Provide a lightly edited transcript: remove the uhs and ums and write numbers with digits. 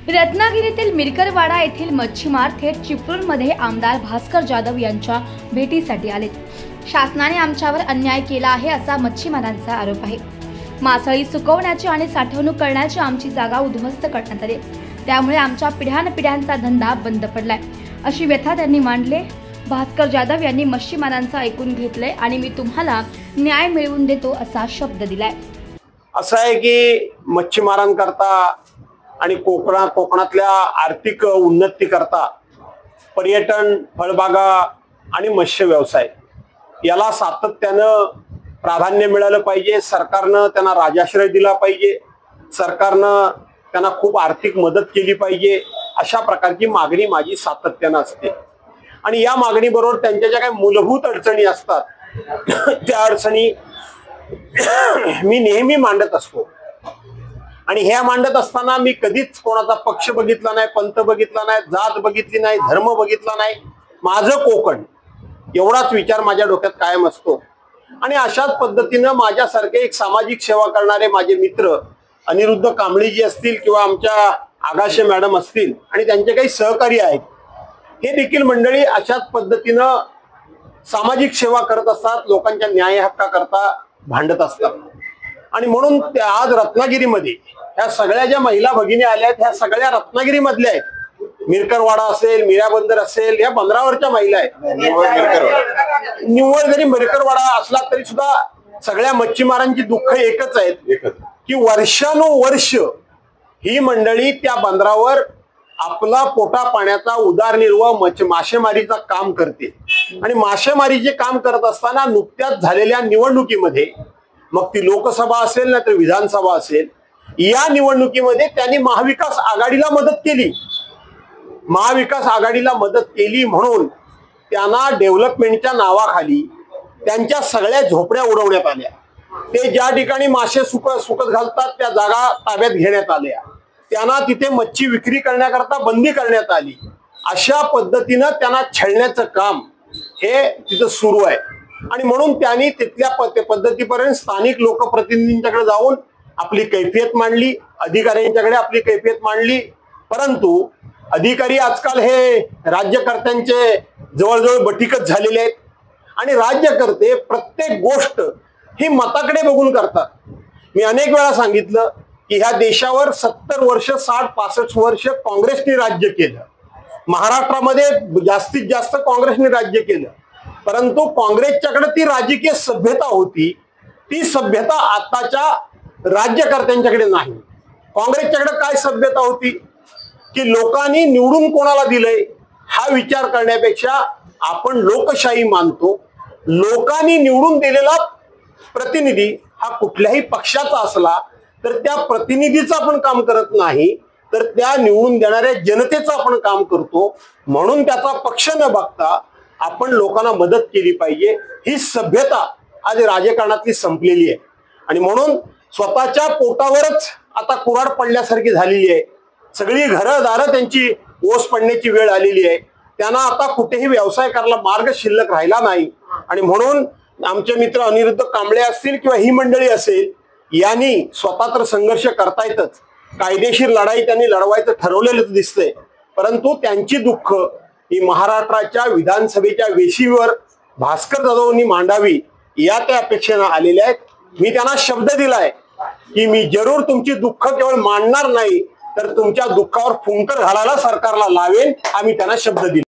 रत्नागिरीतील मिरकरवाडा येथील मच्छीमार थेट चिपळूणमध्ये आमदार भास्कर जाधव यांच्या भेटीसाठी आले। शासनाने आमच्यावर अन्याय केला आहे असा मच्छीमारांचा आरोप आहे। मासळी सुकवण्याची आणि साठवणूक करण्याची आमची जागा उद्ध्वस्त करण्यात आली, त्यामुळे आमच्या पिढ्यानपिढ्यांचा धंदा बंद पडलाय, अशी व्यथा त्यांनी मांडली। भास्कर जाधव यांनी मच्छीमारांचं ऐकून घेतले आणि मी तुम्हाला न्याय मिळवून देतो असा शब्द दिलाय। असं आहे की मच्छीमारांकरता आणि कोकणातल्या आर्थिक उन्नती करता पर्यटन, फळबागा आणि मत्स्य व्यवसाय याला सातत्यानं प्राधान्य मिळालं पाहिजे। सरकारनं त्यांना राजाश्रय दिला पाहिजे, सरकारनं त्यांना खूप आर्थिक मदत केली पाहिजे, अशा प्रकारची मागणी माझी सातत्यानं असते। आणि या मागणीबरोबर त्यांच्या ज्या काही मूलभूत अडचणी असतात त्या अडचणी मी नेहमी मांडत असतो। आणि ह्या मांडत असताना मी कधीच कोणाचा पक्ष बघितला नाही, पंथ बघितला नाही, जात बघितली नाही, धर्म बघितला नाही। माझं कोकण एवढाच विचार माझ्या डोक्यात कायम असतो। आणि अशाच पद्धतीनं माझ्यासारखे एक सामाजिक सेवा करणारे माझे मित्र अनिरुद्ध कांबळीजी असतील किंवा आमच्या आगाशे मॅडम असतील आणि त्यांचे काही सहकारी आहेत, हे देखील मंडळी अशाच पद्धतीनं सामाजिक सेवा करत असतात, लोकांच्या न्याय हक्काकरता भांडत असतात। आणि म्हणून आज रत्नागिरीमध्ये ह्या सगळ्या ज्या महिला भगिनी आल्या आहेत, ह्या सगळ्या रत्नागिरीमधल्या आहेत। मिरकरवाडा असेल, मीराबंदर असेल, या बंदरावरच्या महिला आहेत। निव्वळ जरी मिरकरवाडा असला तरी सुद्धा सगळ्या मच्छीमारांची दुःख एकच आहेत की वर्षानुवर्ष ही मंडळी त्या बंदरावर आपला पोटा पाण्याचा उदरनिर्वाह मासेमारीचा काम करते। आणि मासेमारीचे काम करत असताना नुकत्याच झालेल्या निवडणुकीमध्ये, मग ती लोकसभा असेल ना तर विधानसभा असेल, या निवडणुकीमध्ये त्यांनी महाविकास आघाडीला मदत केली। महाविकास आघाडीला मदत केली म्हणून त्यांना डेव्हलपमेंटच्या नावाखाली त्यांच्या सगळ्या झोपड्या उडवण्यात आल्या। ते ज्या ठिकाणी मासे सुकत घालतात त्या जागा ताब्यात घेण्यात आल्या, त्यांना तिथे मच्छी विक्री करण्याकरता बंदी करण्यात आली। अशा पद्धतीनं त्यांना छळण्याचं काम हे तिथं सुरू आहे। आणि म्हणून त्यांनी तिथल्या पद्धतीपर्यंत स्थानिक लोकप्रतिनिधींच्याकडे जाऊन आपली कैफियत मांडली, अधिकाऱ्यांच्याकडे आपली कैफियत मांडली। परंतु अधिकारी आजकाल हे राज्यकर्त्यांचे जवळजवळ बटीकच झालेले आहेत आणि राज्यकर्ते प्रत्येक गोष्ट ही मताकडे बघून करतात। मी अनेक वेळा सांगितलं की ह्या देशावर 70 वर्ष, 60-65 वर्ष काँग्रेसने राज्य केलं। महाराष्ट्रामध्ये जास्तीत जास्त काँग्रेसने राज्य केलं, परंतु काँग्रेसच्याकडे ती राजकीय सभ्यता होती, ती सभ्यता आताच्या राज्यकर्त्यांच्याकडे नाही। काँग्रेसच्याकडे काय सभ्यता होती की लोकांनी निवडून कोणाला दिलंय हा विचार करण्यापेक्षा आपण लोकशाही मानतो। लोकांनी निवडून दिलेला प्रतिनिधी हा कुठल्याही पक्षाचा असला तर त्या प्रतिनिधीचं आपण काम करत नाही, तर त्या निवडून देणाऱ्या जनतेचं आपण काम करतो। म्हणून त्याचा पक्ष न बघता आपण लोकांना मदत केली पाहिजे, ही सभ्यता आज राजकारणातली संपलेली आहे। आणि म्हणून स्वतःच्या पोटावरच आता कुऱ्हाड पडल्यासारखी झालेली आहे। सगळी घरदारं त्यांची ओस पडण्याची वेळ आलेली आहे। त्यांना आता कुठेही व्यवसाय करायला मार्ग शिल्लक राहिला नाही। आणि म्हणून आमचे मित्र अनिरुद्ध कांबळे असतील किंवा ही मंडळी असेल, यांनी स्वतः तर संघर्ष करतायतच, कायदेशीर लढाई त्यांनी लढवायचं ठरवलेलंच दिसतंय, परंतु त्यांची दुःख ही महाराष्ट्राच्या विधानसभेच्या वेशीवर भास्कर जाधवांनी मांडावी या त्या अपेक्षेनं आलेल्या आहेत। मी त्यांना शब्द दिलाय की मी जरूर तुमची दुःख केवळ मांडणार नाही, तर तुमच्या दुःखावर फुंकर घालायला सरकारला लावेन, आम्ही त्यांना शब्द दिला।